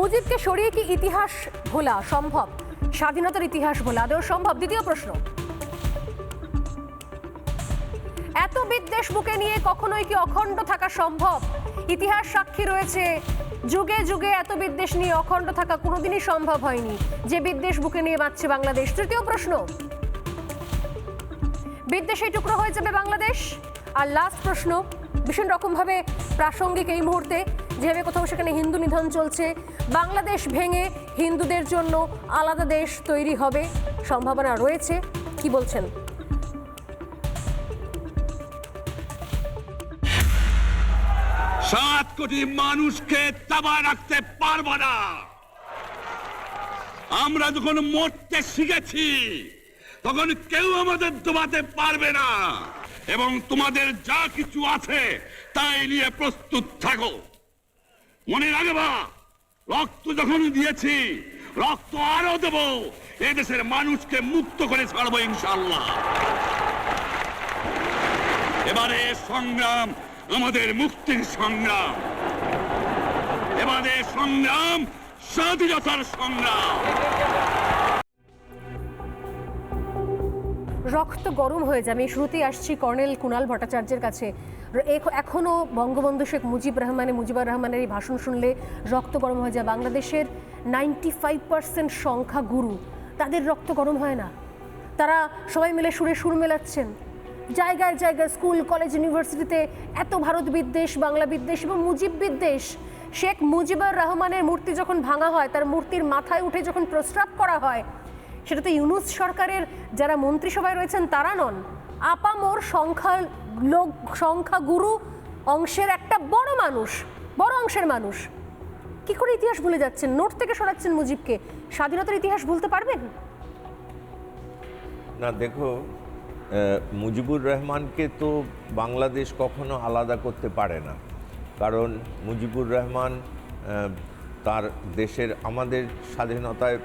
মুজিবকে সরিয়ে কি ইতিহাস ভোলা সম্ভব? স্বাধীনতার ইতিহাস ভোলা আদৌ সম্ভব? দ্বিতীয় প্রশ্ন, এত বিদ্বেষ বুকে নিয়ে কখনোই কি অখণ্ড থাকা সম্ভব? ইতিহাস সাক্ষী রয়েছে, যুগে যুগে এত বিদ্বেষ নিয়ে অখণ্ড থাকা কোনোদিনই সম্ভব হয়নি, যে বিদ্বেষ বুকে নিয়ে বাঁচছে বাংলাদেশ। তৃতীয় প্রশ্ন, বিদ্বেষে টুকরো হয়ে যাবে বাংলাদেশ। আর লাস্ট প্রশ্ন, ভীষণ রকমভাবে প্রাসঙ্গিক এই মুহূর্তে, যেভাবে কোথাও সেখানে হিন্দু নিধন চলছে, বাংলাদেশ ভেঙে হিন্দুদের জন্য আলাদা দেশ তৈরি হবে, সম্ভাবনা রয়েছে, কি বলছেন? 7 কোটি মানুষকে দাবা রাখতে পারবো না। আমরা যখন মরতে শিখেছি তখন কেউ আমাদের দবাতে পারবে না, এবং তোমাদের যা কিছু আছে তাই নিয়ে প্রস্তুত থাকো। মনে রাখবা, রক্ত যখন দিয়েছি রক্ত আরো দেব, এদেশের মানুষকে মুক্ত করে ছাড়বো ইনশাআল্লাহ। এবারে সংগ্রাম আমাদের মুক্তির সংগ্রাম, এবারে সংগ্রাম স্বাধীনতার সংগ্রাম। রক্ত গরম হয়ে যায়। আমি শুরুতেই আসছি কর্নেল কুণাল ভট্টাচার্যের কাছে। এখনো বঙ্গবন্ধু শেখ মুজিবুর রহমানের এই ভাষণ শুনলে রক্ত গরম হয়ে যায়। বাংলাদেশের 95% সংখ্যাগুরু, তাদের রক্ত গরম হয় না? তারা সবাই মিলে সুরে সুর মেলাচ্ছেন, জায়গায় জায়গায় স্কুল কলেজ ইউনিভার্সিটিতে এত ভারত বিদ্বেষ, বাংলা বিদ্বেষ এবং মুজিব বিদ্বেষ। শেখ মুজিবুর রহমানের মূর্তি যখন ভাঙা হয়, তার মূর্তির মাথায় উঠে যখন প্রস্রাব করা হয়, সেটা তো ইউনূস সরকারের যারা মন্ত্রিসভায় রয়েছেন তারা নন, আপামর সংখ্যাগুরু অংশের একটা বড় অংশের মানুষ। কি করে ইতিহাস ভুলে যাচ্ছেন? নোট থেকে সরাচ্ছেন মুজিবকে। স্বাধীনতার ইতিহাস ভুলতে পারবেন না? দেখো, মুজিবুর রহমানকে তো বাংলাদেশ কখনো আলাদা করতে পারে না, কারণ মুজিবুর রহমান তার দেশের, আমাদের স্বাধীনতায়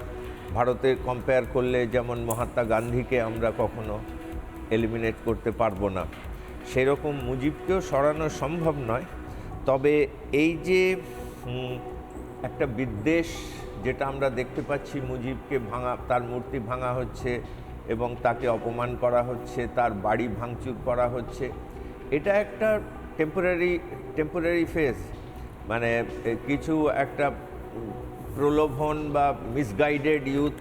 ভারতে কম্পেয়ার করলে যেমন মহাত্মা গান্ধীকে আমরা কখনো এলিমিনেট করতে পারবো না, সেরকম মুজিবকেও সরানো সম্ভব নয়। তবে এই যে একটা বিদ্বেষ যেটা আমরা দেখতে পাচ্ছি, মুজিবকে ভাঙা, তার মূর্তি ভাঙা হচ্ছে এবং তাকে অপমান করা হচ্ছে, তার বাড়ি ভাঙচুর করা হচ্ছে, এটা একটা টেম্পোরারি ফেজ, মানে কিছু একটা প্রলোভন বা মিসগাইডেড ইউথ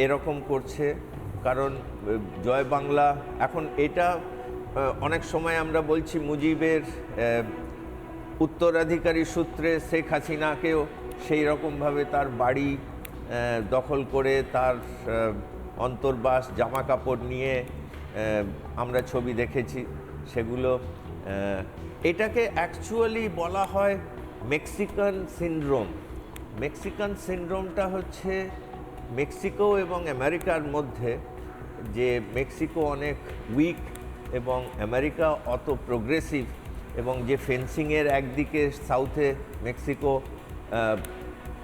এরকম করছে। কারণ জয় বাংলা, এখন এটা অনেক সময় আমরা বলছি মুজিবের উত্তরাধিকারী সূত্রে শেখ হাসিনাকেও সেই রকমভাবে তার বাড়ি দখল করে তার অন্তর্বাস, জামা কাপড় নিয়ে আমরা ছবি দেখেছি, সেগুলো এটাকে অ্যাকচুয়ালি বলা হয় মেক্সিকান সিনড্রোম। মেক্সিকান সিনড্রোমটা হচ্ছে মেক্সিকো এবং আমেরিকার মধ্যে, যে মেক্সিকো অনেক উইক এবং আমেরিকা অত প্রোগ্রেসিভ, এবং যে ফেন্সিংয়ের একদিকে সাউথে মেক্সিকো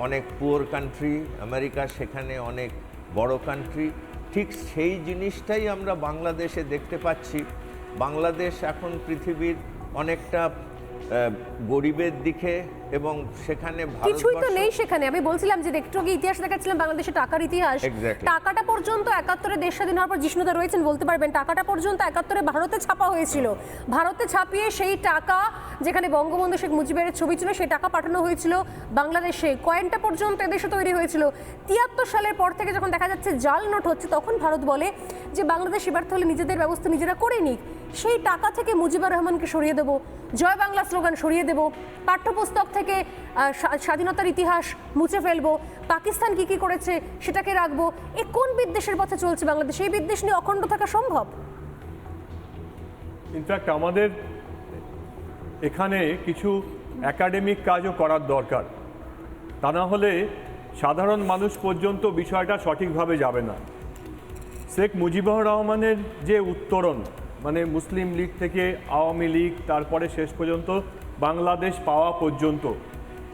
অনেক পুয়ার কান্ট্রি, আমেরিকা সেখানে অনেক বড় কান্ট্রি, ঠিক সেই জিনিসটাই আমরা বাংলাদেশে দেখতে পাচ্ছি। বাংলাদেশ এখন পৃথিবীর অনেকটা গরিবের দিকে, এবং সেখানে কিছুই তো নেই সেখানে। আমি বলছিলাম যে একটু আগে ইতিহাস দেখাচ্ছিলাম, বাংলাদেশের টাকার ইতিহাস। টাকাটা পর্যন্ত 71-এ দেশ স্বাধীন হওয়ার পর, জিষ্ণুদা রয়েছেন বলতে পারবেন, টাকাটা পর্যন্ত 71-এ ভারতে ছাপা হয়েছিল। ভারতে ছাপিয়ে সেই টাকা, যেখানে বঙ্গবন্ধু শেখ মুজিবের ছবি ছিল, সেই টাকা পাঠানো হয়েছিল বাংলাদেশে। কয়েনটা পর্যন্ত এদেশে তৈরি হয়েছিল। 73 সালের পর থেকে যখন দেখা যাচ্ছে জাল নোট হচ্ছে, তখন ভারত বলে যে বাংলাদেশ এবার তাহলে নিজেদের ব্যবস্থা নিজেরা করে নিক। সেই টাকা থেকে মুজিবুর রহমানকে সরিয়ে দেব, জয় বাংলা স্লোগান সরিয়ে দেব, পাঠ্যপুস্তক থেকে স্বাধীনতার ইতিহাস মুছে ফেলবো, পাকিস্তান কি কি করেছে সেটাকে রাখবো। এ কোন বিদ্বেষের পথে চলছে বাংলাদেশ? এই বিদ্বেষ নিয়ে অখণ্ড থাকা সম্ভব? ইনফ্যাক্ট আমাদের এখানে কিছু একাডেমিক কাজও করার দরকার, তা না হলে সাধারণ মানুষ পর্যন্ত বিষয়টা সঠিকভাবে যাবে না। শেখ মুজিবুর রহমানের যে উত্তরণ, মানে মুসলিম লীগ থেকে আওয়ামী লীগ, তারপরে শেষ পর্যন্ত বাংলাদেশ পাওয়া পর্যন্ত,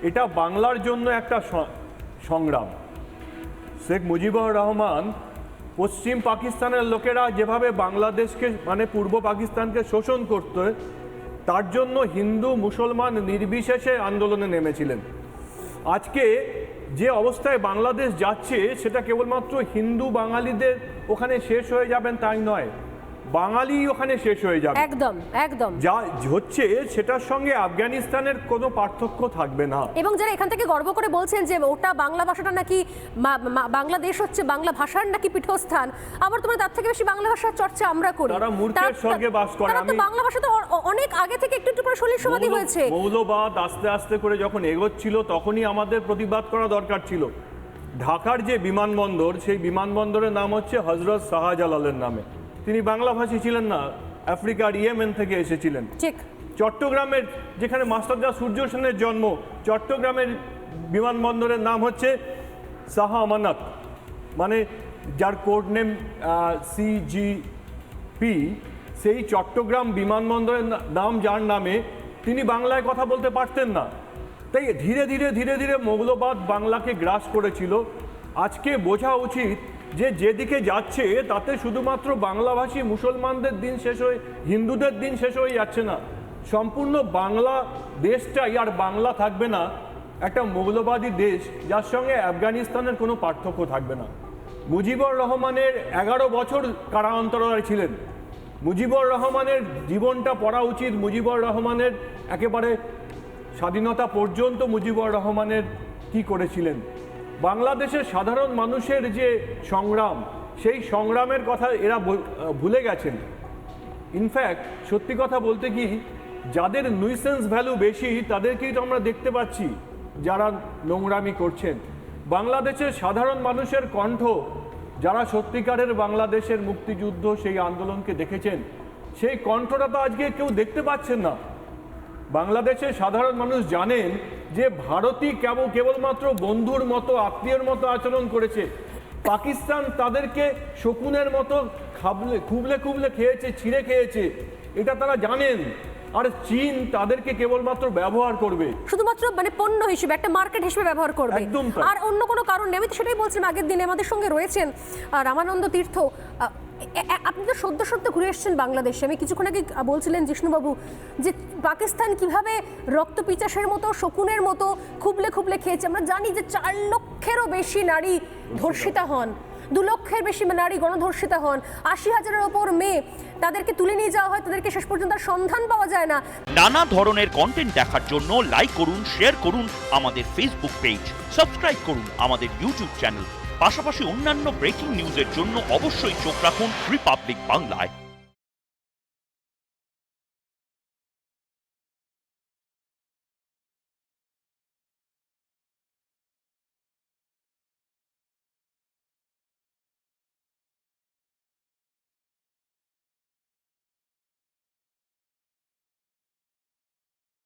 এটা বাংলার জন্য একটা সংগ্রাম। শেখ মুজিবুর রহমান পশ্চিম পাকিস্তানের লোকেরা যেভাবে বাংলাদেশকে, মানে পূর্ব পাকিস্তানকে শোষণ করতে, তার জন্য হিন্দু মুসলমান নির্বিশেষে আন্দোলনে নেমেছিলেন। আজকে যে অবস্থায় বাংলাদেশ যাচ্ছে সেটা কেবলমাত্র হিন্দু বাঙালিদের ওখানে শেষ হয়ে যাবেন তাই নয়, বাঙালি ওখানে শেষ হয়ে যাবে। একদম একদম যা হচ্ছে সেটার সঙ্গে আফগানিস্তানের কোনো পার্থক্য থাকবে না। এবং যারা এখান থেকে গর্ব করে বলছেন যে ওটা বাংলা ভাষাটা নাকি বাংলাদেশ হচ্ছে বাংলা ভাষার নাকি পীঠস্থান, আবার তোমরা তার থেকে বেশি বাংলা ভাষার চর্চা আমরা করি। তারা মূর্খের স্বর্গে বাস করে। তারা তো বাংলা ভাষা তো অনেক আগে থেকে একটু একটু করে সলিল সমাধি হয়েছে। মৌলবাদ আস্তে আস্তে করে যখন এগোচ্ছিল তখনই আমাদের প্রতিবাদ করা দরকার ছিল। ঢাকার যে বিমানবন্দর, সেই বিমানবন্দরের নাম হচ্ছে হজরত শাহজালালের নামে। তিনি বাংলাভাষী ছিলেন না, আফ্রিকার ইয়েমেন থেকে এসেছিলেন। ঠিক। চট্টগ্রামের যেখানে মাস্টারদা সূর্য সেনের জন্ম, চট্টগ্রামের বিমানবন্দরের নাম হচ্ছে শাহ আমানত, মানে যার কোড নেম CGP, সেই চট্টগ্রাম বিমানবন্দরের নাম যার নামে, তিনি বাংলায় কথা বলতে পারতেন না। তাই ধীরে ধীরে ধীরে ধীরে মৌলবাদ বাংলাকে গ্রাস করেছিল। আজকে বোঝা উচিত যে যেদিকে যাচ্ছে তাতে শুধুমাত্র বাংলাভাষী মুসলমানদের দিন শেষ হয়ে, হিন্দুদের দিন শেষ হয়ে যাচ্ছে না, সম্পূর্ণ বাংলা দেশটাই আর বাংলা থাকবে না, একটা মৌলবাদী দেশ যার সঙ্গে আফগানিস্তানের কোনো পার্থক্য থাকবে না। মুজিবুর রহমানের 11 বছর কারান্তরায় ছিলেন। মুজিবুর রহমানের জীবনটা পড়া উচিত। মুজিবুর রহমানের একেবারে স্বাধীনতা পর্যন্ত মুজিবুর রহমানের কি করেছিলেন, বাংলাদেশের সাধারণ মানুষের যে সংগ্রাম, সেই সংগ্রামের কথা এরা ভুলে গেছেন। ইনফ্যাক্ট সত্যি কথা বলতে কি, যাদের নুইসেন্স ভ্যালু বেশি তাদেরকেই তো আমরা দেখতে পাচ্ছি যারা নোংরামি করছেন। বাংলাদেশের সাধারণ মানুষের কণ্ঠ, যারা সত্যিকারের বাংলাদেশের মুক্তিযুদ্ধ সেই আন্দোলনকে দেখেছেন, সেই কণ্ঠটা তো আজকে কেউ দেখতে পাচ্ছেন না। বাংলাদেশের সাধারণ মানুষ জানেন যে ভারতই কেবলমাত্র বন্ধুর মতো, আত্মীয়ের মতো আচরণ করেছে। পাকিস্তান তাদেরকে শকুনের মতো খুবলে খুবলে খেয়েছে, ছিঁড়ে খেয়েছে, এটা তারা জানেন। আর চীন তাদেরকে কেবলমাত্র ব্যবহার করবে, শুধুমাত্র মানে পণ্য হিসেবে, একটা মার্কেট হিসেবে ব্যবহার করবে, একদম তাই। আর অন্য কোনো কারণ নেই। আমি তো সেটাই বলছিলাম আগের দিনে, আমাদের সঙ্গে রয়েছেন রামানন্দ তীর্থ। আপনি তো সদ্য ঘুরে এসেছেন বাংলাদেশে। আমি কিছুক্ষণ আগে বলছিলেন জিষ্ণুবাবু যে পাকিস্তান কিভাবে রক্ত পিচাসের মতো, শকুনের মতো খুবলে খুবলে খেয়েছে। আমরা জানি যে 4 লক্ষেরও বেশি নারী ধর্ষিতা হন, 2 লক্ষের বেশি নারী গণধর্ষিতা হন, 80,000-এর ওপর মেয়ে তাদেরকে তুলে নিয়ে যাওয়া হয়, তাদেরকে শেষ পর্যন্ত সন্ধান পাওয়া যায় না। নানা ধরনের কন্টেন্ট দেখার জন্য লাইক করুন, শেয়ার করুন আমাদের ফেসবুক পেজ, সাবস্ক্রাইব করুন আমাদের ইউটিউব চ্যানেল। পাশাপাশি অন্যান্য ব্রেকিং নিউজের জন্য অবশ্যই চোখ রাখুন রিপাবলিক বাংলায়।